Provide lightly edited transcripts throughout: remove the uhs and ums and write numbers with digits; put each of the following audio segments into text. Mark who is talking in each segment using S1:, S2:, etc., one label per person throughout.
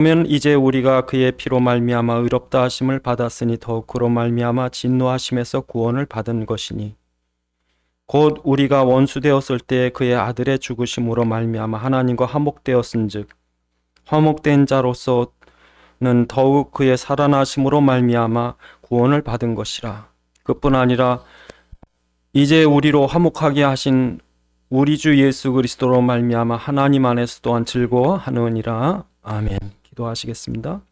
S1: 그러면 이제 우리가 그의 피로 말미암아 의롭다 하심을 받았으니 더욱 그로 말미암아 진노하심에서 구원을 받은 것이니 곧 우리가 원수 되었을 때 그의 아들의 죽으심으로 말미암아 하나님과 화목되었은즉 화목된 자로서는 더욱 그의 살아나심으로 말미암아 구원을 받은 것이라. 그뿐 아니라 이제 우리로 화목하게 하신 우리 주 예수 그리스도로 말미암아 하나님 안에서 또한 즐거워하느니라. 아멘. 기도하시겠습니다.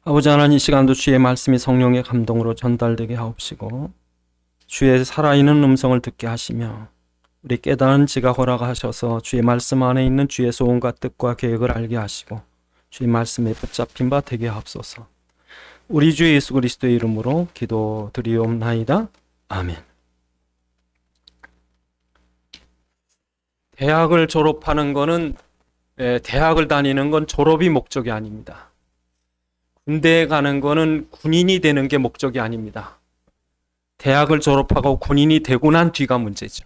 S1: 아버지 하나님, 이 시간도 주의 말씀이 성령의 감동으로 전달되게 하옵시고 주의 살아있는 음성을 듣게 하시며 우리 깨달은 지가 허락하셔서 주의 말씀 안에 있는 주의 소원과 뜻과 계획을 알게 하시고 주의 말씀에 붙잡힌 바 되게 하옵소서. 우리 주 예수 그리스도의 이름으로 기도드리옵나이다. 아멘. 대학을 졸업하는 거는 대학을 다니는 건 졸업이 목적이 아닙니다. 군대에 가는 거는 군인이 되는 게 목적이 아닙니다. 대학을 졸업하고 군인이 되고 난 뒤가 문제죠.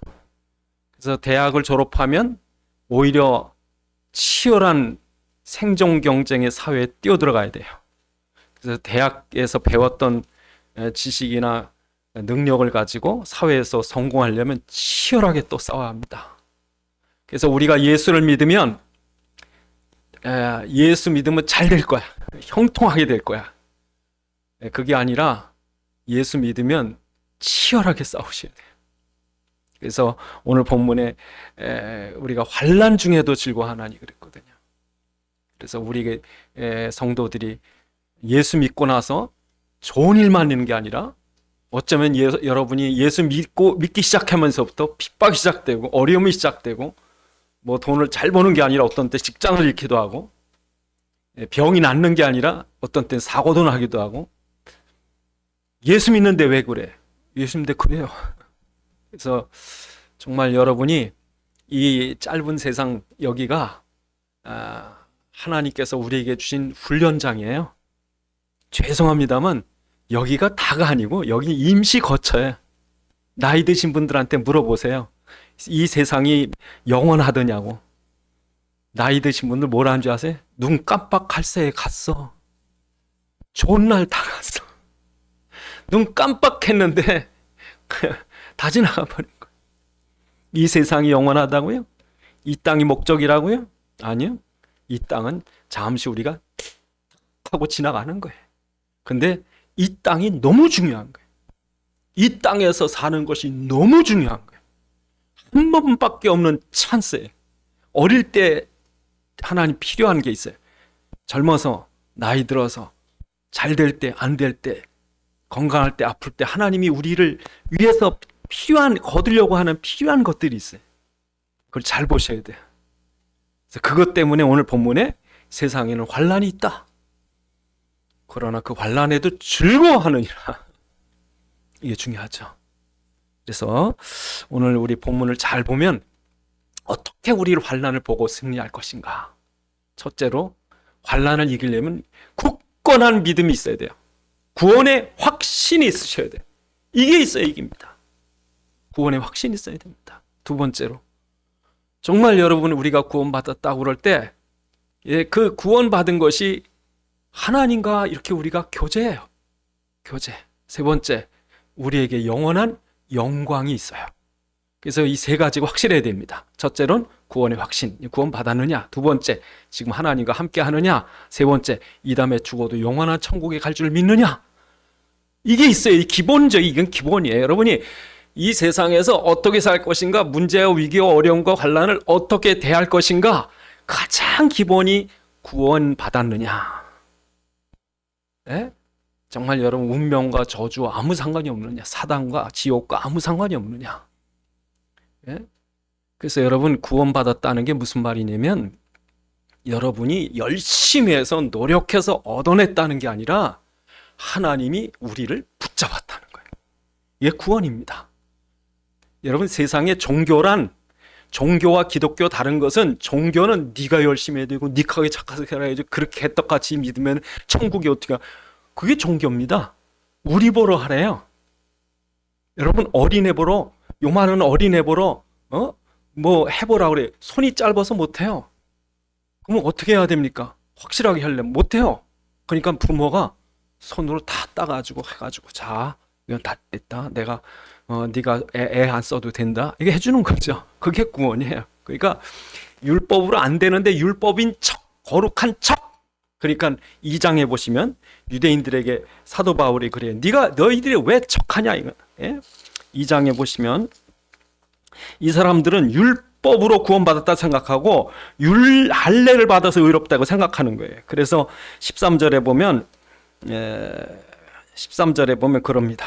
S1: 그래서 대학을 졸업하면 오히려 치열한 생존 경쟁의 사회에 뛰어들어가야 돼요. 그래서 대학에서 배웠던 지식이나 능력을 가지고 사회에서 성공하려면 치열하게 또 싸워야 합니다. 그래서 우리가 예수를 믿으면 예수 믿으면 잘 될 거야. 형통하게 될 거야. 그게 아니라 예수 믿으면 치열하게 싸우셔야 돼요. 그래서 오늘 본문에 우리가 환난 중에도 즐거워하나니 그랬거든요. 그래서 우리 성도들이 예수 믿고 나서 좋은 일만 있는 게 아니라 어쩌면 여러분이 예수 믿기 시작하면서부터 핍박이 시작되고 어려움이 시작되고 뭐 돈을 잘 버는 게 아니라 어떤 때 직장을 잃기도 하고 병이 낫는 게 아니라 어떤 때 사고도 나기도 하고 예수 믿는데 왜 그래? 예수 믿는데 그래요. 그래서 정말 여러분이 이 짧은 세상 여기가 하나님께서 우리에게 주신 훈련장이에요. 죄송합니다만 여기가 다가 아니고 여기 임시 거처예요. 나이 드신 분들한테 물어보세요. 이 세상이 영원하더냐고. 나이 드신 분들 뭐라 하는 줄 아세요? 눈 깜빡할 새에 갔어. 좋은 날 다 갔어. 눈 깜빡했는데 다 지나가 버린 거예요. 이 세상이 영원하다고요? 이 땅이 목적이라고요? 아니요. 이 땅은 잠시 우리가 하고 지나가는 거예요. 근데 이 땅이 너무 중요한 거예요. 이 땅에서 사는 것이 너무 중요한 거예요. 한 번밖에 없는 찬스예요. 어릴 때 하나님 필요한 게 있어요. 젊어서, 나이 들어서, 잘 될 때, 안 될 때, 건강할 때, 아플 때 하나님이 우리를 위해서 거두려고 하는 필요한 것들이 있어요. 그걸 잘 보셔야 돼요. 그래서 그것 때문에 오늘 본문에 세상에는 환난이 있다. 그러나 그 환난에도 즐거워하느니라. 이게 중요하죠. 그래서 오늘 우리 본문을 잘 보면 어떻게 우리를 환난을 보고 승리할 것인가. 첫째로 환난을 이기려면 굳건한 믿음이 있어야 돼요. 구원의 확신이 있으셔야 돼요. 이게 있어야 이깁니다. 구원의 확신이 있어야 됩니다. 두 번째로 정말 여러분 우리가 구원받았다고 그럴 때 그 구원받은 것이 하나님과 이렇게 우리가 교제해요. 교제. 세 번째, 우리에게 영원한 영광이 있어요. 그래서 이 세 가지가 확실해야 됩니다. 첫째로는 구원의 확신, 구원 받았느냐. 두 번째, 지금 하나님과 함께 하느냐. 세 번째, 이 다음에 죽어도 영원한 천국에 갈 줄 믿느냐. 이게 있어요. 이건 기본이에요. 여러분이 이 세상에서 어떻게 살 것인가, 문제와 위기와 어려움과 환난을 어떻게 대할 것인가, 가장 기본이 구원 받았느냐. 네? 정말 여러분 운명과 저주와 아무 상관이 없느냐, 사단과 지옥과 아무 상관이 없느냐. 네? 그래서 여러분 구원받았다는 게 무슨 말이냐면 여러분이 열심히 해서 노력해서 얻어냈다는 게 아니라 하나님이 우리를 붙잡았다는 거예요. 이게 구원입니다. 여러분 세상에 종교와 기독교 다른 것은 종교는 네가 열심히 해야 되고 니하게 착하게 살아야지 그렇게 개떡같이 믿으면 천국이 어떻게 그게 종교입니다. 우리 보러 하래요. 여러분 어린애 보러 요만한 어린애 보러 뭐 해보라 그래. 손이 짧아서 못해요. 그럼 어떻게 해야 됩니까? 확실하게 할래 못해요. 그러니까 부모가 손으로 다 따가지고 해가지고 자 이건 다 됐다. 내가 네가 애 안 써도 된다. 이게 해주는 거죠. 그게 구원이에요. 그러니까 율법으로 안 되는데 율법인 척, 거룩한 척. 그러니까 2장에 보시면 유대인들에게 사도 바울이 그래요. 너희들이 왜 척하냐 이거. 예? 2장에 보시면 이 사람들은 율법으로 구원받았다 생각하고 할례를 받아서 의롭다고 생각하는 거예요. 그래서 13절에 보면 그럽니다.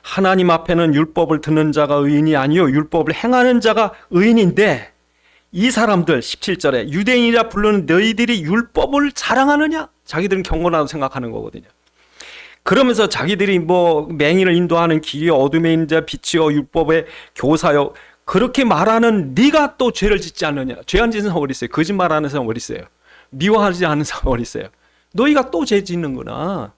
S1: 하나님 앞에는 율법을 듣는 자가 의인이 아니요 율법을 행하는 자가 의인인데 이 사람들 17절에 유대인이라 부르는 너희들이 율법을 자랑하느냐? 자기들은 경건하다고 생각하는 거거든요. 그러면서 자기들이 뭐 맹인을 인도하는 길이 어둠에 있는 자 빛이요 율법의 교사요 그렇게 말하는 네가 또 죄를 짓지 않느냐? 죄 안 짓는 사람 어디 있어요? 거짓말하는 사람 어디 있어요? 미워하지 않는 사람 어디 있어요? 너희가 또 죄 짓는구나.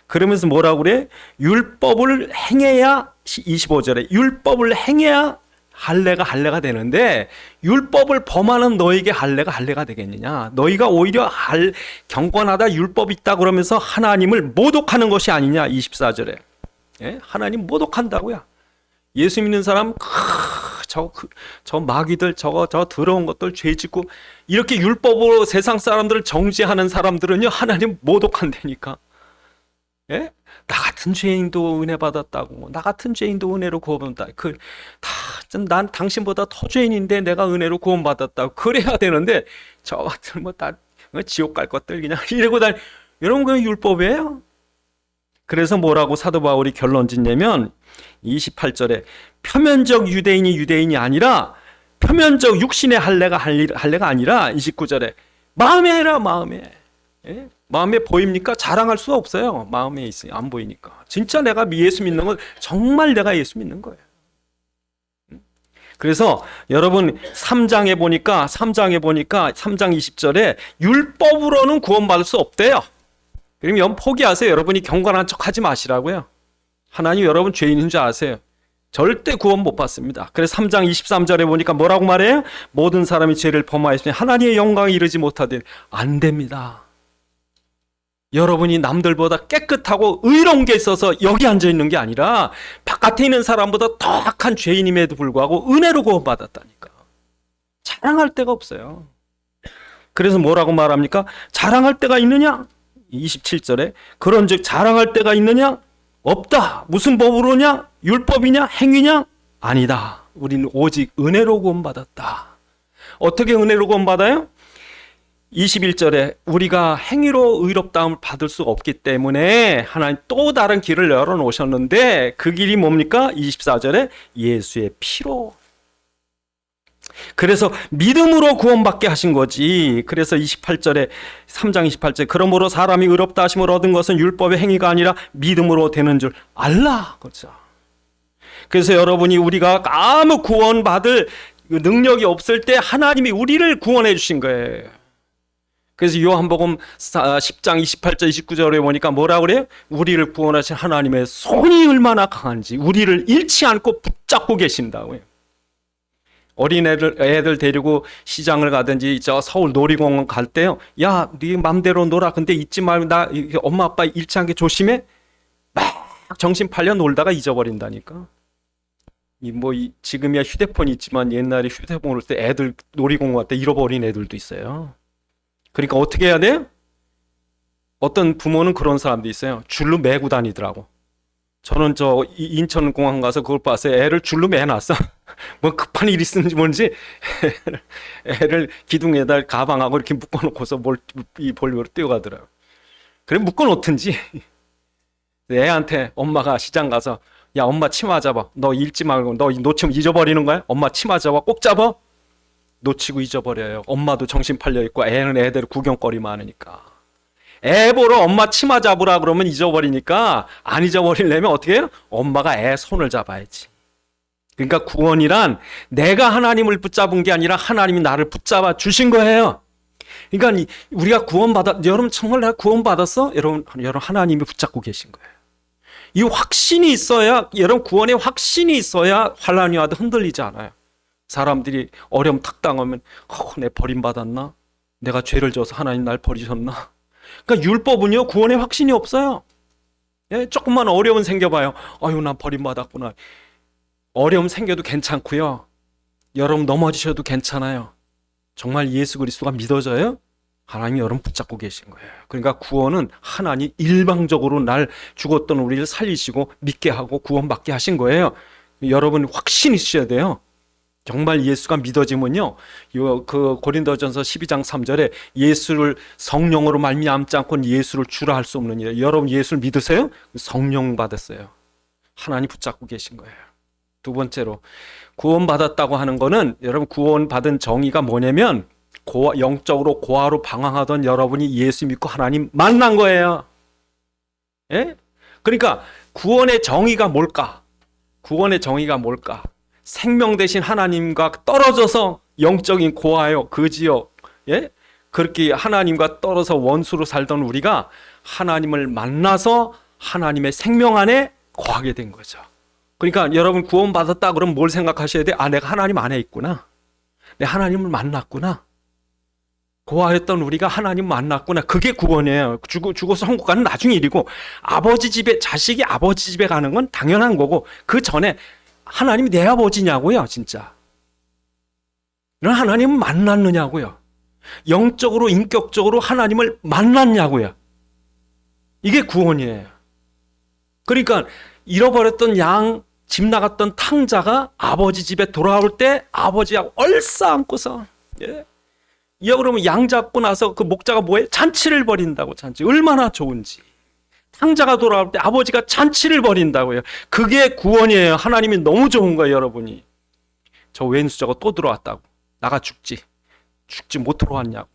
S1: 그러면서 뭐라고 그래? 율법을 행해야 25절에 율법을 행해야 할례가 되는데 율법을 범하는 너에게 할례가 되겠느냐? 너희가 오히려 경건하다 율법이 있다 그러면서 하나님을 모독하는 것이 아니냐? 24절에 예? 하나님 모독한다고요. 예수 믿는 사람 저 마귀들 저 더러운 것들 죄 짓고 이렇게 율법으로 세상 사람들을 정죄하는 사람들은요 하나님 모독한다니까. 예? 나 같은 죄인도 은혜 받았다고. 나 같은 죄인도 은혜로 구원받았다. 난 당신보다 더 죄인인데 내가 은혜로 구원받았다고. 그래야 되는데 저 같은 지옥 갈 것들 그냥 이러고 다니. 이런 건 율법이에요. 그래서 뭐라고 사도 바울이 결론 짓냐면 28절에 표면적 유대인이 아니라 표면적 육신의 할례가 아니라 29절에 마음에 해라 마음에. 예? 마음에 보입니까? 자랑할 수 없어요. 마음에 있어요. 안 보이니까. 진짜 내가 예수 믿는 건 정말 내가 예수 믿는 거예요. 그래서 여러분 3장에 보니까 3장 20절에 율법으로는 구원받을 수 없대요. 그러면 포기하세요. 여러분이 경건한 척 하지 마시라고요. 하나님 여러분 죄인인 줄 아세요. 절대 구원 못 받습니다. 그래서 3장 23절에 보니까 뭐라고 말해요? 모든 사람이 죄를 범하였으니 하나님의 영광에 이르지 못하되 안 됩니다. 여러분이 남들보다 깨끗하고 의로운 게 있어서 여기 앉아 있는 게 아니라 바깥에 있는 사람보다 더 악한 죄인임에도 불구하고 은혜로 구원받았다니까. 자랑할 데가 없어요. 그래서 뭐라고 말합니까? 자랑할 데가 있느냐? 27절에 그런즉 자랑할 데가 있느냐? 없다. 무슨 법으로냐? 율법이냐? 행위냐? 아니다. 우리는 오직 은혜로 구원받았다. 어떻게 은혜로 구원받아요? 21절에 우리가 행위로 의롭다움을 받을 수 없기 때문에 하나님 또 다른 길을 열어놓으셨는데 그 길이 뭡니까? 24절에 예수의 피로. 그래서 믿음으로 구원받게 하신 거지. 그래서 28절에 3장 28절에 그러므로 사람이 의롭다 하심을 얻은 것은 율법의 행위가 아니라 믿음으로 되는 줄 알라. 그렇죠. 그래서 여러분이 우리가 아무 구원받을 능력이 없을 때 하나님이 우리를 구원해 주신 거예요. 그래서 요한복음 10장 28절 29절에 보니까 뭐라고 그래요? 우리를 구원하신 하나님의 손이 얼마나 강한지 우리를 잃지 않고 붙잡고 계신다고요. 어린애들 데리고 시장을 가든지 저 서울 놀이공원 갈 때요. 야, 네 맘대로 놀아. 근데 잊지 말고 나 엄마 아빠 잃지 않게 조심해. 막 정신 팔려 놀다가 잊어버린다니까. 지금이야 휴대폰이 있지만 옛날에 휴대폰 올 때 애들 놀이공원 갈 때 잃어버린 애들도 있어요. 그러니까 어떻게 해야 돼요? 어떤 부모는 그런 사람도 있어요. 줄로 매고 다니더라고. 저는 인천공항 가서 그걸 봤어요. 애를 줄로 매놨어. 뭐 급한 일이 있는지 뭔지 애를 기둥에다 가방하고 이렇게 묶어놓고서 볼리로 뛰어가더라고요. 그래 묶어놓든지 애한테 엄마가 시장 가서 야 엄마 치마 잡아. 너 잃지 말고 너 놓치면 잊어버리는 거야? 엄마 치마 잡아. 꼭 잡아. 놓치고 잊어버려요. 엄마도 정신 팔려 있고 애는 애대로 구경거리만 하니까. 애 보러 엄마 치마 잡으라 그러면 잊어버리니까 안 잊어버리려면 어떻게 해요? 엄마가 애 손을 잡아야지. 그러니까 구원이란 내가 하나님을 붙잡은 게 아니라 하나님이 나를 붙잡아 주신 거예요. 그러니까 우리가 여러분 정말 나 구원받았어? 여러분 하나님이 붙잡고 계신 거예요. 이 확신이 있어야 여러분 구원의 확신이 있어야 환난이 와도 흔들리지 않아요. 사람들이 어려움 탁 당하면 내 버림받았나? 내가 죄를 져서 하나님 날 버리셨나? 그러니까 율법은요, 구원에 확신이 없어요. 예? 조금만 어려움 생겨봐요. 아유, 나 버림받았구나. 어려움 생겨도 괜찮고요. 여러분 넘어지셔도 괜찮아요. 정말 예수 그리스도가 믿어져요? 하나님이 여러분 붙잡고 계신 거예요. 그러니까 구원은 하나님 일방적으로 날 죽었던 우리를 살리시고 믿게 하고 구원받게 하신 거예요. 여러분 확신 있으셔야 돼요. 정말 예수가 믿어지면요, 그 고린도전서 12장 3절에 예수를 성령으로 말미암지 않고는 예수를 주라 할 수 없는 일. 여러분 예수를 믿으세요? 성령 받았어요. 하나님 붙잡고 계신 거예요. 두 번째로 구원받았다고 하는 거는, 여러분 구원받은 정의가 뭐냐면, 영적으로 고아로 방황하던 여러분이 예수 믿고 하나님 만난 거예요. 예? 그러니까 구원의 정의가 뭘까? 구원의 정의가 뭘까? 생명 대신 하나님과 떨어져서 영적인 고아요, 거지요. 예? 그렇게 하나님과 떨어져 원수로 살던 우리가 하나님을 만나서 하나님의 생명 안에 거하게 된 거죠. 그러니까 여러분 구원받았다 그러면 뭘 생각하셔야 돼? 아, 내가 하나님 안에 있구나. 내가 하나님을 만났구나. 고아였던 우리가 하나님 만났구나. 그게 구원이에요. 죽어서 천국 가는 나중 일이고, 아버지 집에, 자식이 아버지 집에 가는 건 당연한 거고, 그 전에 하나님이 내 아버지냐고요, 진짜. 넌 하나님을 만났느냐고요. 영적으로, 인격적으로 하나님을 만났냐고요. 이게 구원이에요. 그러니까 잃어버렸던 양, 집 나갔던 탕자가 아버지 집에 돌아올 때 아버지하고 얼싸안고서, 예? 그러면 양 잡고 나서 그 목자가 뭐해? 잔치를 벌인다고. 잔치 얼마나 좋은지. 탕자가 돌아올 때 아버지가 잔치를 벌인다고요. 그게 구원이에요. 하나님이 너무 좋은 거예요, 여러분이. 저 왼수 저거 또 들어왔다고. 나가 죽지 못 들어왔냐고.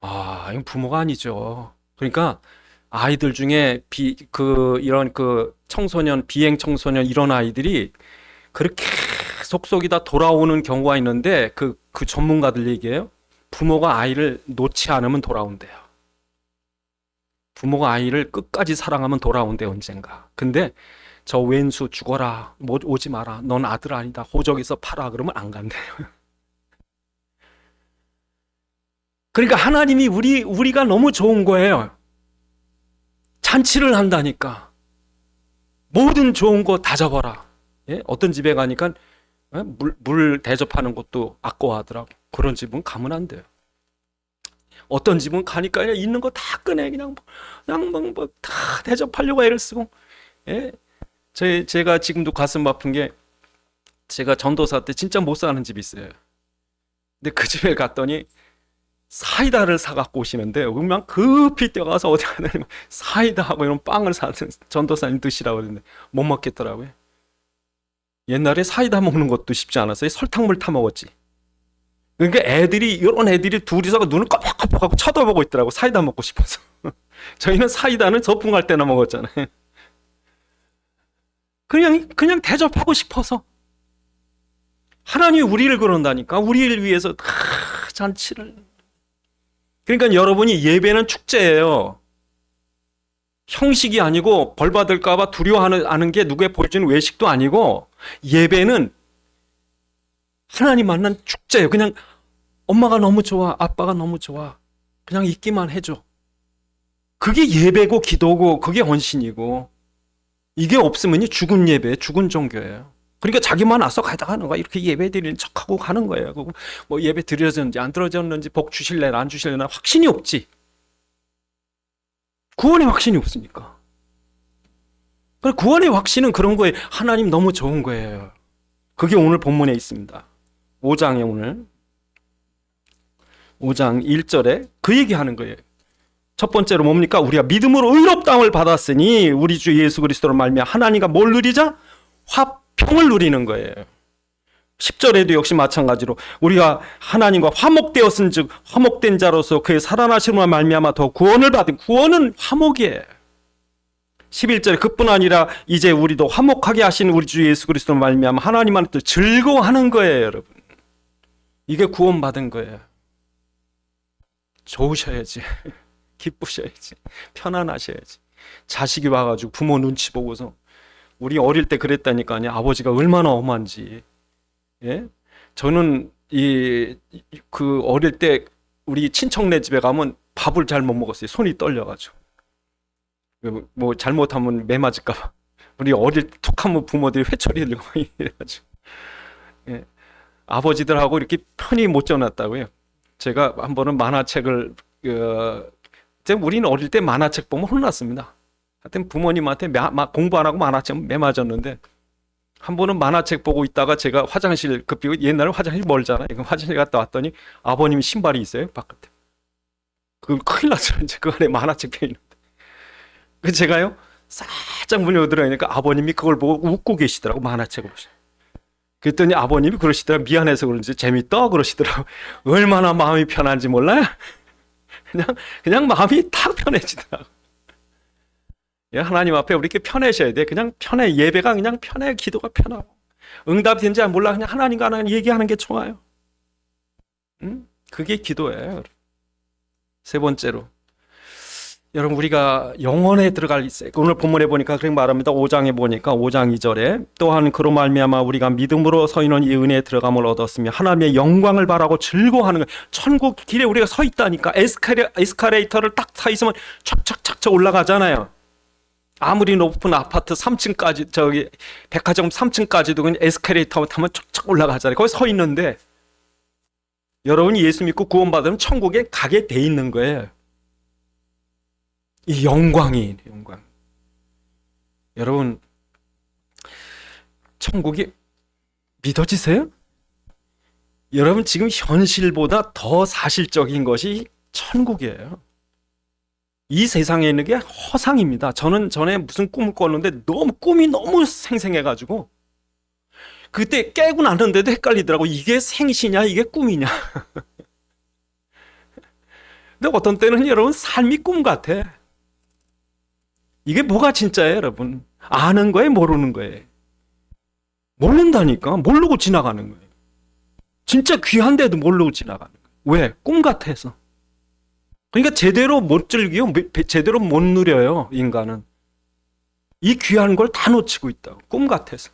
S1: 아, 이건 부모가 아니죠. 그러니까 아이들 중에 이런 청소년, 비행 청소년 이런 아이들이 그렇게 속속이다 돌아오는 경우가 있는데, 그 전문가들 얘기예요. 부모가 아이를 놓지 않으면 돌아온대요. 부모가 아이를 끝까지 사랑하면 돌아온대, 언젠가. 근데 저 왼수 죽어라, 오지 마라, 넌 아들 아니다, 호적에서 팔아, 그러면 안 간대요. 그러니까 하나님이 우리가 너무 좋은 거예요. 잔치를 한다니까. 모든 좋은 거 다 접어라. 예? 어떤 집에 가니까 물 대접하는 것도 아까워하더라고. 그런 집은 가면 안 돼요. 어떤 집은 가니까 그냥 있는 거 다 꺼내, 그냥 다 대접하려고 애를 쓰고. 예? 제가 지금도 가슴 아픈 게, 제가 전도사 때 진짜 못 사는 집이 있어요. 근데 그 집에 갔더니 사이다를 사갖고 오시는데, 그냥 급히 뛰어가서 어디 가냐, 사이다하고 이런 빵을 사는, 전도사님 드시라고 그랬는데 못 먹겠더라고요. 옛날에 사이다 먹는 것도 쉽지 않았어요. 설탕물 타 먹었지. 그러니까 이런 애들이 둘이서 눈을 깜빡깜빡하고 쳐다보고 있더라고. 사이다 먹고 싶어서. 저희는 사이다는 소풍 갈 때나 먹었잖아요. 그냥 대접하고 싶어서. 하나님이 우리를 그런다니까. 우리를 위해서 잔치를. 그러니까 여러분이, 예배는 축제예요. 형식이 아니고 벌 받을까봐 두려워하는 게 누구의 보여주는 외식도 아니고, 예배는 하나님 만난 축제예요. 그냥 엄마가 너무 좋아, 아빠가 너무 좋아, 그냥 있기만 해줘. 그게 예배고 기도고 그게 헌신이고, 이게 없으면 죽은 예배, 죽은 종교예요. 그러니까 자기만 와서 가는 거야. 이렇게 예배 드리는 척하고 가는 거예요. 뭐 예배 드려졌는지 안 드려졌는지, 복 주실래나 안 주실래나 확신이 없지. 구원의 확신이 없으니까. 구원의 확신은 그런 거예요. 하나님 너무 좋은 거예요. 그게 오늘 본문에 있습니다. 5장에, 오늘 5장 1절에 그 얘기하는 거예요. 첫 번째로 뭡니까? 우리가 믿음으로 의롭다함을 받았으니 우리 주 예수 그리스도로 말미암아 하나님과 뭘 누리자? 화평을 누리는 거예요. 10절에도 역시 마찬가지로 우리가 하나님과 화목되었은즉 화목된 자로서 그의 살아나심으로 말미암아 더 구원을 받은, 구원은 화목이에요. 11절에 그뿐 아니라 이제 우리도 화목하게 하신 우리 주 예수 그리스도로 말미암아 하나님 안에 즐거워하는 거예요, 여러분. 이게 구원받은 거예요. 좋으셔야지. 기쁘셔야지. 편안하셔야지. 자식이 와가지고 부모 눈치 보고서, 우리 어릴 때 그랬다니까요. 아버지가 얼마나 엄한지. 예? 저는 그 어릴 때 우리 친척네 집에 가면 밥을 잘 못 먹었어요. 손이 떨려가지고. 뭐 잘못하면 매 맞을까 봐. 우리 어릴 때 툭하면 부모들이 회초리 들고 이래가지고. 예. 아버지들하고 이렇게 편히 못 지냈다고요. 제가 한 번은 만화책을 우리는 어릴 때 만화책 보면 혼났습니다. 하여튼 부모님한테 공부 안 하고 만화책 매 맞았는데, 한 번은 만화책 보고 있다가 제가 화장실 급히, 옛날에 화장실 멀잖아요. 화장실 갔다 왔더니 아버님 신발이 있어요, 바깥에. 그 큰일 났어요. 이제 그 안에 만화책 펴 있는데. 그 제가요 살짝 문이 들어가니까 아버님이 그걸 보고 웃고 계시더라고, 만화책을 보시. 그랬더니 아버님이 그러시더라고. 미안해서 그런지 재밌다 그러시더라고. 얼마나 마음이 편한지 몰라요? 그냥 마음이 탁 편해지더라고. 예, 하나님 앞에 우리 이렇게 편해셔야 돼. 그냥 편해. 예배가 그냥 편해. 기도가 편하고. 응답이 된지 몰라. 그냥 하나님과 하나님 얘기하는 게 좋아요. 그게 기도예요. 세 번째로, 여러분, 우리가 영원에 들어갈 있어요. 오늘 본문에 보니까 그렇게 말합니다. 5장에 보니까 5장 2절에 또한 그로 말미암아 우리가 믿음으로 서 있는 이 은혜에 들어감을 얻었으며 하나님의 영광을 바라고 즐거워하는 거예요. 천국 길에 우리가 서 있다니까. 에스카레이터를 딱 서 있으면 촥촥촥촥 올라가잖아요. 아무리 높은 아파트 3층까지, 저기 백화점 3층까지도 그냥 에스카레이터 타면 촥촥 올라가잖아요. 거기 서 있는데, 여러분이 예수 믿고 구원받으면 천국에 가게 돼 있는 거예요. 이 영광이, 영광. 여러분, 천국이 믿어지세요? 여러분, 지금 현실보다 더 사실적인 것이 천국이에요. 이 세상에 있는 게 허상입니다. 저는 전에 무슨 꿈을 꿨는데 꿈이 너무 생생해가지고 그때 깨고 났는데도 헷갈리더라고. 이게 생시냐 이게 꿈이냐. 근데 어떤 때는 여러분 삶이 꿈 같아. 이게 뭐가 진짜예요, 여러분? 아는 거예요, 모르는 거예요? 모른다니까. 모르고 지나가는 거예요. 진짜 귀한데도 모르고 지나가는 거예요. 왜? 꿈 같아서. 그러니까 제대로 못 즐기요. 제대로 못 누려요, 인간은. 이 귀한 걸 다 놓치고 있다고. 꿈 같아서.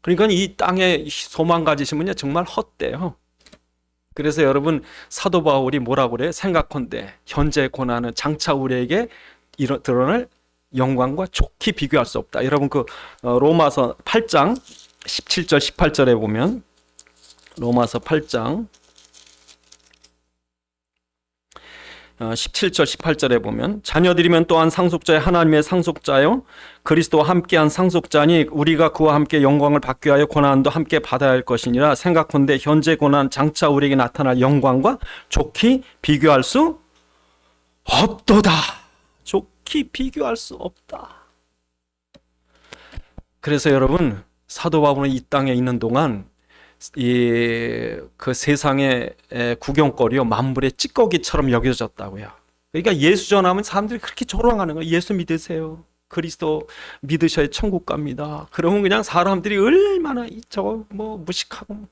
S1: 그러니까 이 땅에 소망 가지시면요, 정말 헛돼요. 그래서 여러분, 사도 바울이 뭐라고 그래요? 생각컨대 현재 고난은 장차 우리에게 드러날 영광과 좋게 비교할 수 없다. 여러분, 그 로마서 8장 17절 18절에 보면, 로마서 8장 17절 18절에 보면, 자녀들이면 또한 상속자의 하나님의 상속자요 그리스도와 함께한 상속자니 우리가 그와 함께 영광을 받기 위하여 고난도 함께 받아야 할 것이니라. 생각컨대 현재 고난 장차 우리에게 나타날 영광과 좋게 비교할 수 없도다. 좋게 비교할 수 없다. 그래서 여러분, 사도 바울은 이 땅에 있는 동안 그 세상의 구경거리요 만물의 찌꺼기처럼 여겨졌다고요. 그러니까 예수 전하면 사람들이 그렇게 조롱하는 거예요. 예수 믿으세요. 그리스도 믿으셔야 천국 갑니다. 그러면 그냥 사람들이 얼마나 저거 뭐 무식하고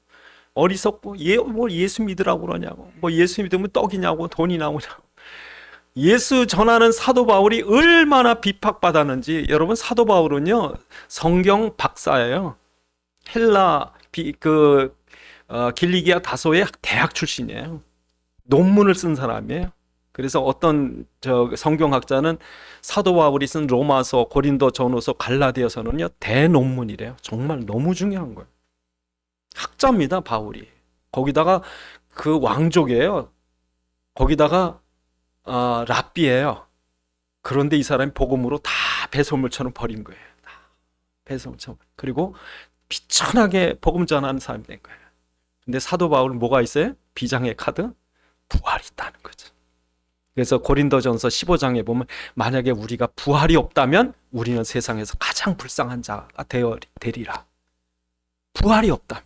S1: 어리석고 뭐 예수 믿으라고 그러냐고, 뭐 예수 믿으면 떡이냐고 돈이 나오냐고. 예수 전하는 사도 바울이 얼마나 비판받았는지. 여러분, 사도 바울은요 성경 박사예요. 헬라 길리기아 다소의 대학 출신이에요. 논문을 쓴 사람이에요. 그래서 어떤 성경학자는 사도 바울이 쓴 로마서, 고린도 전후서, 갈라디아서는요 대논문이래요. 정말 너무 중요한 거예요. 학자입니다, 바울이. 거기다가 그 왕족이에요. 거기다가 랍비예요. 그런데 이 사람이 복음으로 다 배설물처럼 버린 거예요. 다 배설물처럼. 그리고 비천하게 복음 전하는 사람이 된 거예요. 근데 사도 바울은 뭐가 있어요? 비장의 카드? 부활이 있다는 거죠. 그래서 고린도전서 15장에 보면, 만약에 우리가 부활이 없다면 우리는 세상에서 가장 불쌍한 자가 되리라. 부활이 없다면,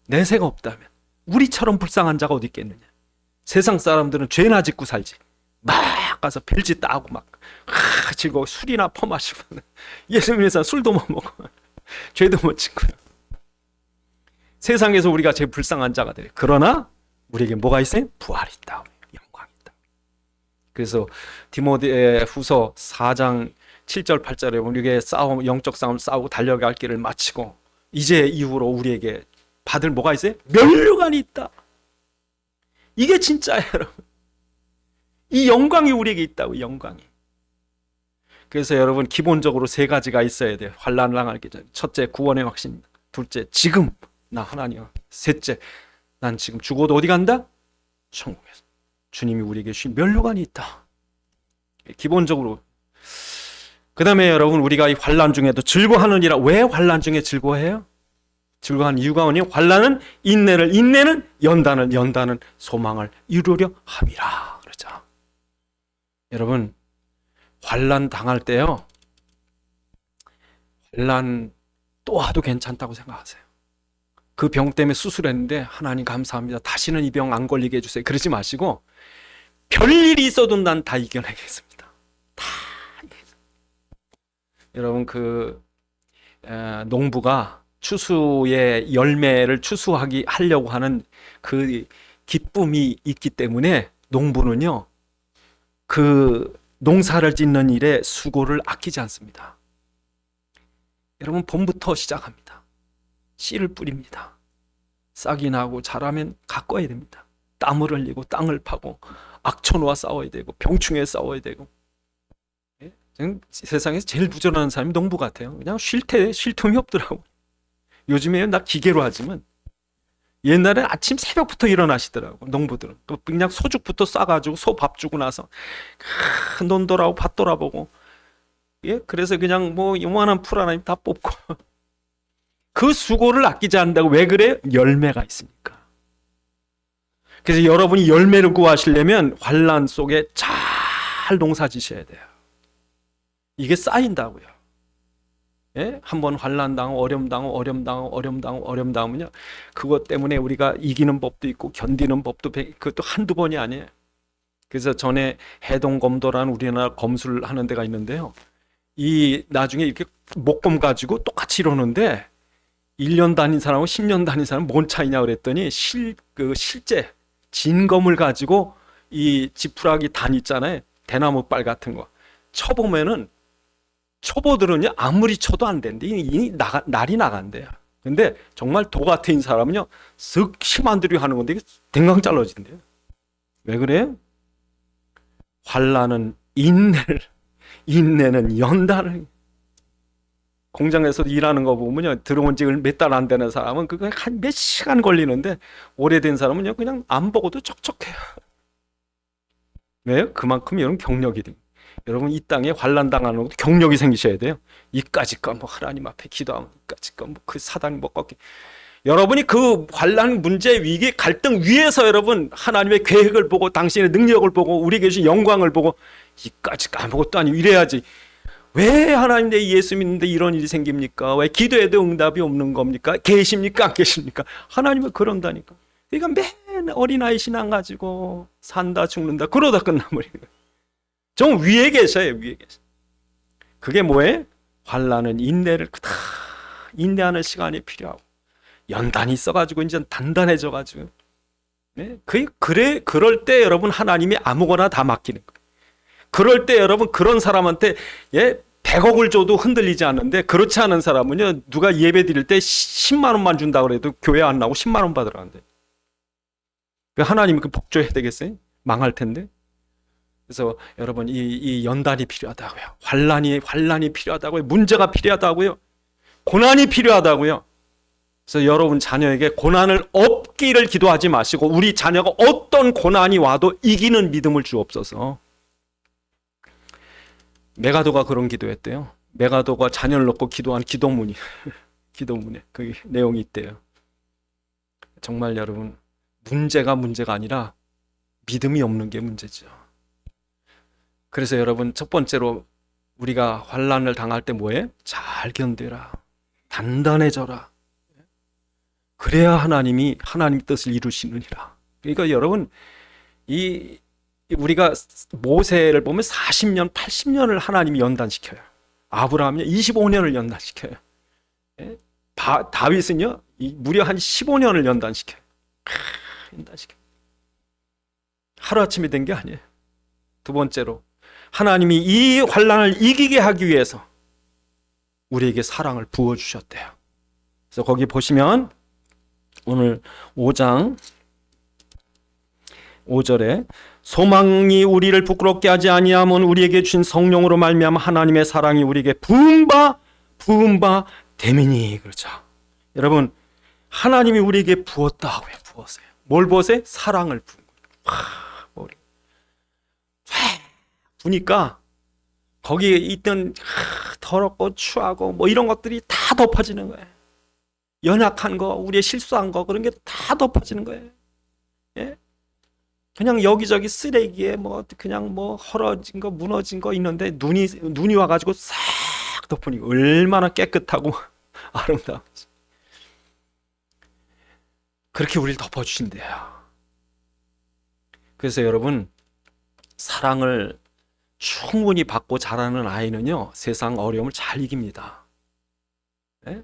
S1: 내세가 없다면 우리처럼 불쌍한 자가 어디 있겠느냐. 세상 사람들은 죄나 짓고 살지. 막 가서 별짓 따고 막 즐거워 술이나 퍼마시고, 예수 믿는 사람 술도 못 먹고 죄도 못 짓고요. 세상에서 우리가 제일 불쌍한 자가 돼요. 그러나 우리에게 뭐가 있어요? 부활이 있다, 영광이 있다. 그래서 디모데 후서 4장 7절 8절에 우리에게 영적 싸움을 싸우고 달려갈 길을 마치고 이제 이후로 우리에게 받을 뭐가 있어요? 면류관이 있다. 이게 진짜예요, 여러분. 이 영광이 우리에게 있다고, 영광이. 그래서 여러분 기본적으로 세 가지가 있어야 돼요. 환난을 당하기 전에. 첫째, 구원의 확신. 둘째, 지금 나 하나님이야. 셋째, 난 지금 죽어도 어디 간다? 천국에서. 주님이 우리에게 주신 면류관이 있다. 기본적으로. 그 다음에 여러분, 우리가 이 환난 중에도 즐거워하느니라. 왜 환난 중에 즐거워해요? 즐거워하는 이유가 뭐니? 환난은 인내를, 인내는 연단을, 연단은 소망을 이루려 함이라. 그러죠. 여러분, 환난 당할 때요, 환난 또 와도 괜찮다고 생각하세요. 그 병 때문에 수술했는데 하나님 감사합니다, 다시는 이 병 안 걸리게 해주세요, 그러지 마시고 별일이 있어도 난 다 이겨내겠습니다. 다 이겨내겠습니다. 여러분, 농부가 추수의 열매를 하려고 하는 그 기쁨이 있기 때문에 농부는요, 그 농사를 짓는 일에 수고를 아끼지 않습니다. 여러분, 봄부터 시작합니다. 씨를 뿌립니다. 싹이 나고 자라면 가꿔야 됩니다. 땀을 흘리고 땅을 파고 악천후와 싸워야 되고 병충해 싸워야 되고. 세상에서 제일 부지런한 사람이 농부 같아요. 그냥 쉴 틈이 없더라고. 요즘에 나 기계로 하지만 옛날에 아침 새벽부터 일어나시더라고, 농부들은. 또 그냥 소죽부터 싸가지고 소 밥 주고 나서 논돌아오고 밭 돌아보고, 그래서 그냥 뭐 요만한 풀 하나 다 뽑고. 그 수고를 아끼지 않는다고. 왜 그래요? 열매가 있으니까. 그래서 여러분이 열매를 구하시려면 환난 속에 잘 농사 지셔야 돼요. 이게 쌓인다고요. 한번 환난 당하고 어려움 당하면요, 그것 때문에 우리가 이기는 법도 있고 견디는 법도, 그것도 한두 번이 아니에요. 그래서 전에 해동검도라는 우리나라 검술 하는 데가 있는데요, 이 나중에 이렇게 목검 가지고 똑같이 이러는데 1년 다닌 사람하고 10년 다닌 사람은 뭔 차이냐 그랬더니 실제 진검을 가지고 이 지푸라기 단 있잖아요, 대나무 빨 같은 거 쳐보면은 초보들은요 아무리 쳐도 안 되는데 날이 나간대요. 근데 정말 도 같은 사람은요 쓱 힘안 들여 하는 건데 이게 댕강 잘라진대요. 왜 그래요? 환난은 인내는 연단을. 공장에서 일하는 거 보면요, 들어온 지 몇 달 안 되는 사람은 그거 한 몇 시간 걸리는데 오래된 사람은요 그냥 안 보고도 척척해요. 왜요? 그만큼 여러분 경력이 됩니다. 여러분, 이 땅에 환난 당하는 것도 경력이 생기셔야 돼요. 이까짓 거 뭐 하나님 앞에 기도하면 이까짓 거 뭐 그 사단이 못 꺾게. 여러분이 그 환난, 문제, 위기, 갈등 위에서 여러분 하나님의 계획을 보고 당신의 능력을 보고 우리에게 주신 영광을 보고 이까짓 거 아무것도 아니고 이래야지. 왜 하나님 내 예수 믿는데 이런 일이 생깁니까? 왜 기도해도 응답이 없는 겁니까? 계십니까? 안 계십니까? 하나님은 그런다니까. 그러니까 맨 어린아이 신앙 가지고 산다 죽는다 그러다 끝나버리는 거예요. 좀 위에 계셔요, 위에 계셔. 그게 뭐예요? 환난은 인내를 다 인내하는 시간이 필요하고 연단이 있어가지고 이제 단단해져가지고. 그럴 때 여러분 하나님이 아무거나 다 맡기는 거예요. 그럴 때 여러분 그런 사람한테 100억을 줘도 흔들리지 않는데, 그렇지 않은 사람은요 누가 예배 드릴 때 10만 원만 준다 그래도 교회 안 나오고 10만 원 받으러 간대. 하나님이 그 복줘야 되겠어요? 망할 텐데. 그래서 여러분 이 연단이 필요하다고요. 환난이 필요하다고요. 문제가 필요하다고요. 고난이 필요하다고요. 그래서 여러분 자녀에게 고난을 없기를 기도하지 마시고 우리 자녀가 어떤 고난이 와도 이기는 믿음을 주옵소서. 메가도가 그런 기도했대요. 메가도가 자녀를 놓고 기도한 기도문이 기도문에 그 내용이 있대요. 정말 여러분, 문제가 아니라 믿음이 없는 게 문제죠. 그래서 여러분, 첫 번째로 우리가 환난을 당할 때 뭐해? 잘 견뎌라. 단단해져라. 그래야 하나님 뜻을 이루시느니라. 그러니까 여러분, 우리가 모세를 보면 40년, 80년을 하나님이 연단시켜요. 아브라함은요 25년을 연단시켜요. 다윗은요 무려 한 15년을 연단시켜요. 하루아침에 된 게 아니에요. 두 번째로, 하나님이 이 환난을 이기게 하기 위해서 우리에게 사랑을 부어주셨대요. 그래서 거기 보시면 오늘 5장 5절에 소망이 우리를 부끄럽게 하지 아니하면 우리에게 주신 성령으로 말미암아 하나님의 사랑이 우리에게 부은 바 됨이니. 그렇죠. 여러분, 하나님이 우리에게 부었다고요. 부었어요. 뭘 부었어요? 사랑을 부은 거예요. 부니까 거기에 있던 더럽고 추하고 뭐 이런 것들이 다 덮어지는 거예요. 연약한 거, 우리의 실수한 거, 그런 게 다 덮어지는 거예요. 예? 그냥 여기저기 쓰레기에 뭐 그냥 뭐 헐어진 거, 무너진 거 있는데 눈이 와가지고 싹 덮으니까 얼마나 깨끗하고 아름다운지. 그렇게 우리를 덮어주신대요. 그래서 여러분, 사랑을 충분히 받고 자라는 아이는요, 세상 어려움을 잘 이깁니다. 네?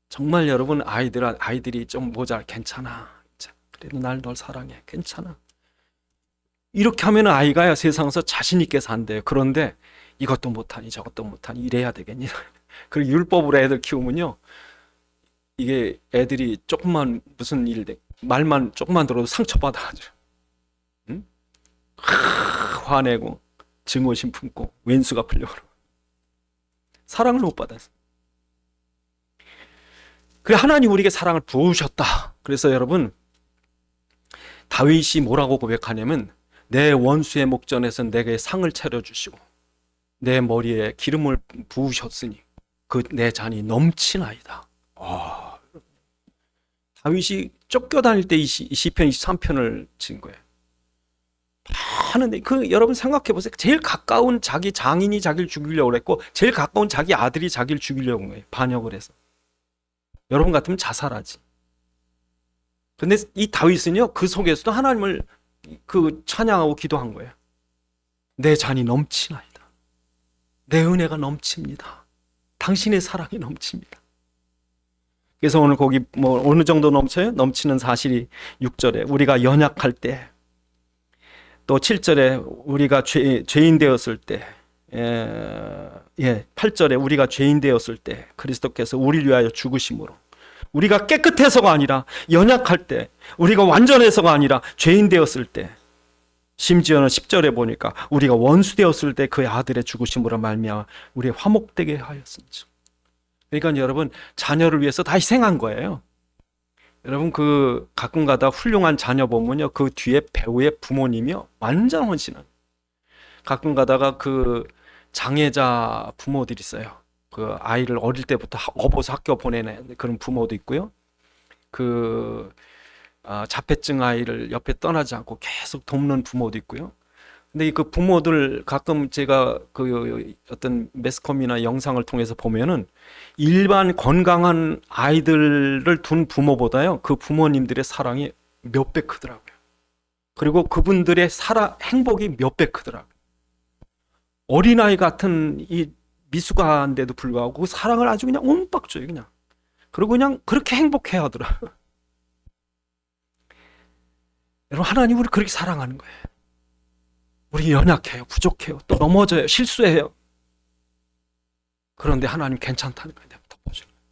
S1: 정말 여러분, 아이들이 좀 괜찮아. 그래도 널 사랑해. 괜찮아. 이렇게 하면 아이가 세상에서 자신 있게 산대요. 그런데 이것도 못하니 저것도 못하니 이래야 되겠니? 그리고 율법으로 애들 키우면요, 이게 애들이 조금만 무슨 말만 조금만 들어도 상처받아가지고, 응? 화내고 증오심 품고 왼수가 풀려고 사랑을 못 받았어. 그래, 하나님 우리에게 사랑을 부으셨다. 그래서 여러분, 다윗이 뭐라고 고백하냐면, 내 원수의 목전에서 내게 상을 차려주시고 내 머리에 기름을 부으셨으니 그 내 잔이 넘치나이다. 다윗이 쫓겨다닐 때 이 시편 23편을 친 거예요. 하는데 여러분 생각해 보세요. 제일 가까운 자기 장인이 자기를 죽이려고 그랬고 제일 가까운 자기 아들이 자기를 죽이려고 한 거예요. 반역을 해서. 여러분 같으면 자살하지. 근데 이 다윗은요, 그 속에서도 하나님을 찬양하고 기도한 거예요. 내 잔이 넘치나이다. 내 은혜가 넘칩니다. 당신의 사랑이 넘칩니다. 그래서 오늘 거기 뭐 어느 정도 넘쳐요? 넘치는 사실이 6절에 우리가 연약할 때, 또 7절에 우리가 죄인 되었을 때, 8절에 우리가 죄인 되었을 때 그리스도께서 우리를 위하여 죽으심으로, 우리가 깨끗해서가 아니라 연약할 때, 우리가 완전해서가 아니라 죄인 되었을 때, 심지어는 10절에 보니까 우리가 원수 되었을 때 그의 아들의 죽으심으로 말미암아 우리의 화목되게 하였은즉. 그러니까 여러분, 자녀를 위해서 다 희생한 거예요. 여러분, 가끔 가다 훌륭한 자녀 보면요, 그 뒤에 배우의 부모님이요 완전 헌신한. 가끔 가다가 장애자 부모들이 있어요. 아이를 어릴 때부터 업어서 학교 보내는 그런 부모도 있고요. 자폐증 아이를 옆에 떠나지 않고 계속 돕는 부모도 있고요. 근데 그 부모들 가끔 제가 어떤 매스컴이나 영상을 통해서 보면은 일반 건강한 아이들을 둔 부모보다요, 그 부모님들의 사랑이 몇 배 크더라고요. 그리고 그분들의 행복이 몇 배 크더라고요. 어린아이 같은 이 미숙한데도 불구하고 그 사랑을 아주 그냥 옴박 줘요, 그냥. 그리고 그냥 그렇게 행복해 하더라고요. 여러분, 하나님 우리 그렇게 사랑하는 거예요. 우리 연약해요, 부족해요, 또 넘어져요, 실수해요. 그런데 하나님 괜찮다는 거예요. 내가 덮어주는 거예요.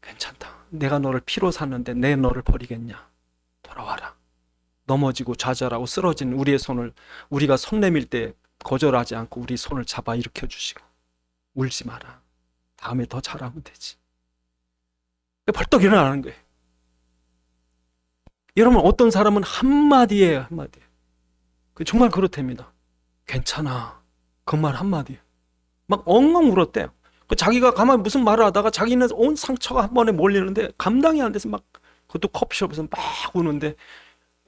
S1: 괜찮다. 내가 너를 피로 샀는데 내 너를 버리겠냐? 돌아와라. 넘어지고 좌절하고 쓰러진 우리의 손을, 우리가 손 내밀 때 거절하지 않고 우리 손을 잡아 일으켜 주시고, 울지 마라. 다음에 더 잘하면 되지. 벌떡 일어나는 거예요. 여러분, 어떤 사람은 한마디예요, 한마디. 정말 그렇답니다. 괜찮아. 그 말 한마디예요. 막 엉엉 울었대요. 자기가 가만히 무슨 말을 하다가 자기는 온 상처가 한 번에 몰리는데 감당이 안 돼서 그것도 커피숍에서 막 우는데,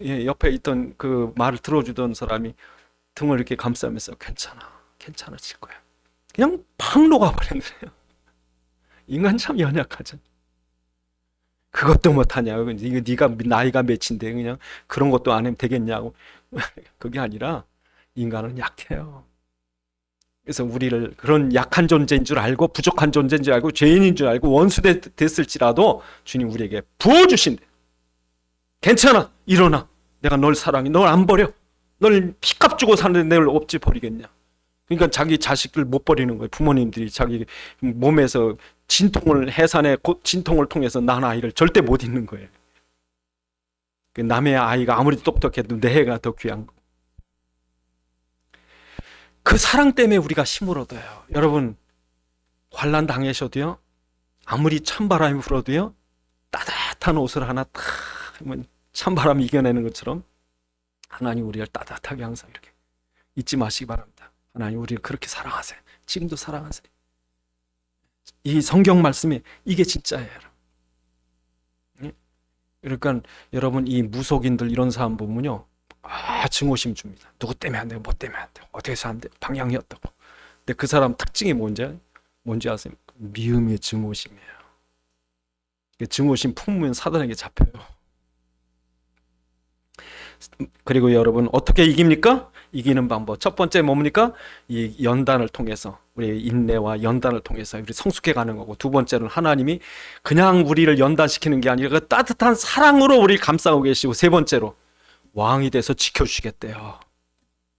S1: 옆에 있던 그 말을 들어주던 사람이 등을 이렇게 감싸면서 괜찮아질 거야. 그냥 팍 녹아버렸네요. 인간 참 연약하죠. 그것도 못하냐고. 이거 네가 나이가 몇인데 그냥 그런 것도 안 하면 되겠냐고. 그게 아니라 인간은 약해요. 그래서 우리를 그런 약한 존재인 줄 알고, 부족한 존재인 줄 알고, 죄인인 줄 알고, 원수 됐을지라도 주님 우리에게 부어주신대. 괜찮아, 일어나. 내가 널 사랑해. 널 안 버려. 널 피값 주고 사는데 널 어찌 버리겠냐. 그러니까 자기 자식들 못 버리는 거예요. 부모님들이 자기 몸에서 진통을 통해서 난 아이를 절대 못 잊는 거예요. 남의 아이가 아무리 똑똑해도 내 애가 더 귀한 거. 그 사랑 때문에 우리가 힘을 얻어요. 여러분, 환난 당하셔도요, 아무리 찬바람이 불어도요, 따뜻한 옷을 하나 탁 하면 찬바람이 이겨내는 것처럼 하나님 우리를 따뜻하게 항상 이렇게 잊지 마시기 바랍니다. 하나님 우리를 그렇게 사랑하세요. 지금도 사랑하세요. 이 성경 말씀이 이게 진짜예요. 그러니까 여러분, 이 무속인들 이런 사람 보면요, 증오심 줍니다. 누구 때문에 안 돼요? 뭐 때문에 안 돼요? 어떻게 해서 안 돼요? 방향이었다고. 근데 그 사람 특징이 뭔지 아세요? 미움의 증오심이에요. 증오심 품으면 사단에게 잡혀요. 그리고 여러분, 어떻게 이깁니까? 이기는 방법. 첫 번째 뭡니까? 이 연단을 통해서, 우리의 인내와 연단을 통해서 우리 성숙해 가는 거고, 두 번째는 하나님이 그냥 우리를 연단시키는 게 아니라 그 따뜻한 사랑으로 우리를 감싸고 계시고, 세 번째로 왕이 돼서 지켜주시겠대요.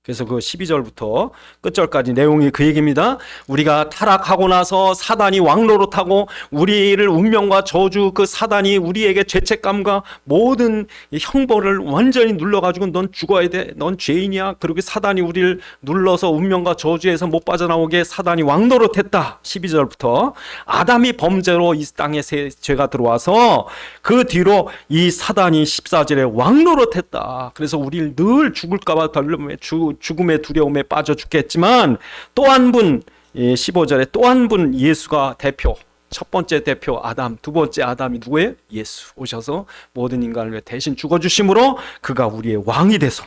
S1: 그래서 그 12절부터 끝절까지 내용이 그 얘기입니다. 우리가 타락하고 나서 사단이 왕노릇하고 우리를 운명과 저주, 그 사단이 우리에게 죄책감과 모든 형벌을 완전히 눌러가지고 넌 죽어야 돼, 넌 죄인이야. 그리고 사단이 우리를 눌러서 운명과 저주에서 못 빠져나오게 사단이 왕노릇했다. 12절부터 아담이 범죄로 이 땅에 죄가 들어와서 그 뒤로 이 사단이 14절에 왕노릇했다. 그래서 우리를 늘 죽을까봐 죽음의 두려움에 빠져 죽겠지만, 또 한 분, 15절에 또 한 분 예수가 대표, 첫 번째 대표 아담, 두 번째 아담이 누구예요? 예수 오셔서 모든 인간을 위해 대신 죽어주심으로 그가 우리의 왕이 돼서,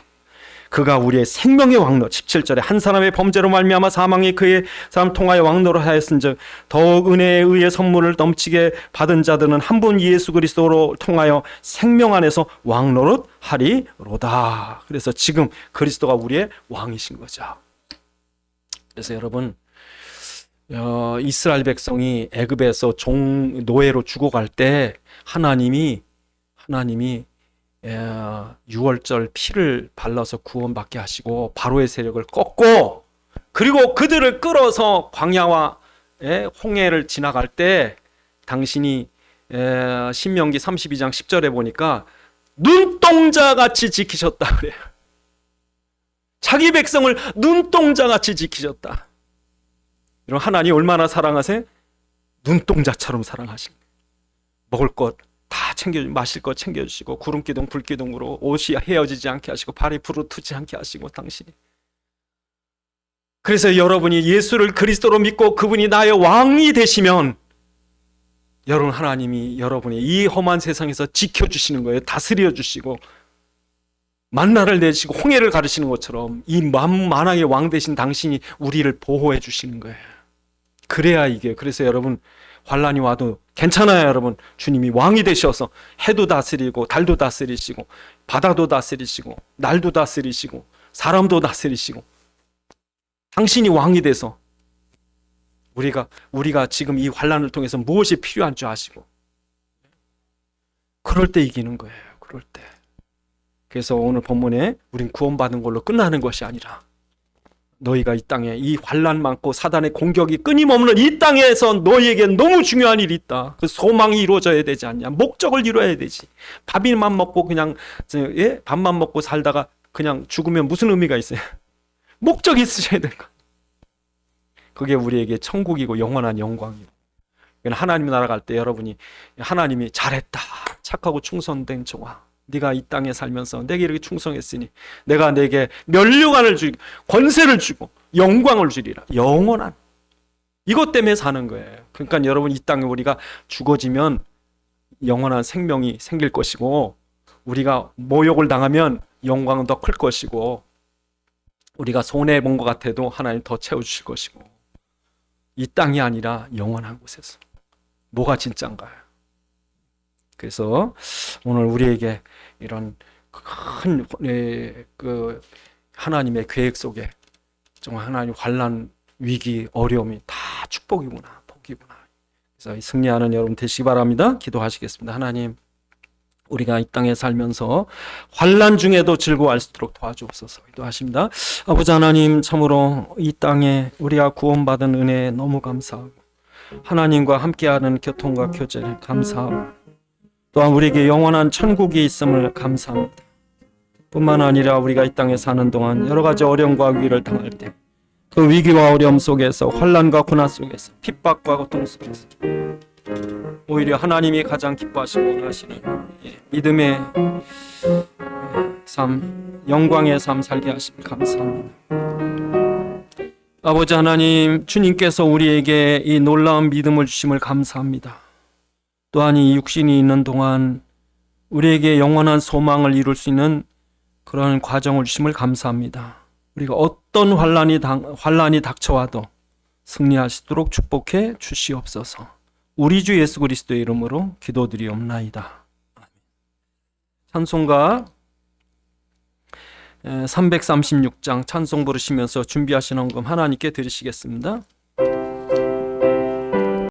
S1: 그가 우리의 생명의 왕노, 17절에 한 사람의 범죄로 말미암아 사망이 그의 사람 통하여 왕노로 하였은즉 더욱 은혜에 의해 선물을 넘치게 받은 자들은 한 분 예수 그리스도로 통하여 생명 안에서 왕노릇 하리로다. 그래서 지금 그리스도가 우리의 왕이신 거죠. 그래서 여러분, 이스라엘 백성이 애굽에서 노예로 죽어갈 때 하나님이 6월절 피를 발라서 구원받게 하시고 바로의 세력을 꺾고, 그리고 그들을 끌어서 광야와 홍해를 지나갈 때 당신이 신명기 32장 10절에 보니까 눈동자같이 지키셨다 그래요. 자기 백성을 눈동자같이 지키셨다. 여러분, 하나님 얼마나 사랑하세요? 눈동자처럼 사랑하신 거예요. 먹을 것 다 마실 것 챙겨주시고, 구름기둥 불기둥으로 옷이 헤어지지 않게 하시고 발이 부르트지 않게 하시고, 당신이. 그래서 여러분이 예수를 그리스도로 믿고 그분이 나의 왕이 되시면, 여러분, 하나님이 여러분이 이 험한 세상에서 지켜주시는 거예요. 다스려 주시고 만나를 내시고 홍해를 가르시는 것처럼 이 만왕의 왕 되신 당신이 우리를 보호해 주시는 거예요. 그래야 이게. 그래서 여러분, 환난이 와도 괜찮아요. 여러분, 주님이 왕이 되셔서 해도 다스리고 달도 다스리시고 바다도 다스리시고 날도 다스리시고 사람도 다스리시고, 당신이 왕이 돼서 우리가 지금 이 환난을 통해서 무엇이 필요한 줄 아시고, 그럴 때 이기는 거예요. 그럴 때. 그래서 오늘 본문에 우린 구원받은 걸로 끝나는 것이 아니라, 너희가 이 땅에 이 환난 많고 사단의 공격이 끊임없는 이 땅에서 너희에게 너무 중요한 일이 있다. 그 소망이 이루어져야 되지 않냐. 목적을 이루어야 되지. 밥만 먹고 그냥 밥만 먹고 살다가 그냥 죽으면 무슨 의미가 있어요? 목적이 있으셔야 될 거. 그게 우리에게 천국이고 영원한 영광이고. 하나님 나라 갈 때 여러분이 하나님이 잘했다, 착하고 충성된 종아, 네가 이 땅에 살면서 내게 이렇게 충성했으니 내가 내게 면류관을 주고 권세를 주고 영광을 주리라. 영원한, 이것 때문에 사는 거예요. 그러니까 여러분, 이 땅에 우리가 죽어지면 영원한 생명이 생길 것이고, 우리가 모욕을 당하면 영광은 더 클 것이고, 우리가 손해본 것 같아도 하나님 더 채워주실 것이고, 이 땅이 아니라 영원한 곳에서. 뭐가 진짜인가요? 그래서 오늘 우리에게 이런 큰 하나님의 계획 속에 정말 하나님 환난, 위기, 어려움이 다 축복이구나, 복이구나. 그래서 승리하는 여러분 되시기 바랍니다. 기도하시겠습니다. 하나님, 우리가 이 땅에 살면서 환난 중에도 즐거워할 수 있도록 도와주옵소서. 기도하십니다. 아버지 하나님, 참으로 이 땅에 우리가 구원받은 은혜에 너무 감사하고, 하나님과 함께하는 교통과 교제를 감사하고, 또한 우리에게 영원한 천국이 있음을 감사합니다. 뿐만 아니라 우리가 이 땅에 사는 동안 여러 가지 어려움과 위기를 당할 때 그 위기와 어려움 속에서 환난과 고난 속에서 핍박과 고통 속에서 오히려 하나님이 가장 기뻐하시고 원하시는 믿음의 삶, 영광의 삶 살게 하시면 감사합니다. 아버지 하나님, 주님께서 우리에게 이 놀라운 믿음을 주심을 감사합니다. 또한 이 육신이 있는 동안 우리에게 영원한 소망을 이룰 수 있는 그런 과정을 주심을 감사합니다. 우리가 어떤 환난이 닥쳐와도 승리하시도록 축복해 주시옵소서. 우리 주 예수 그리스도의 이름으로 기도드리옵나이다. 찬송가 336장 찬송 부르시면서 준비하신 헌금 하나님께 드리시겠습니다.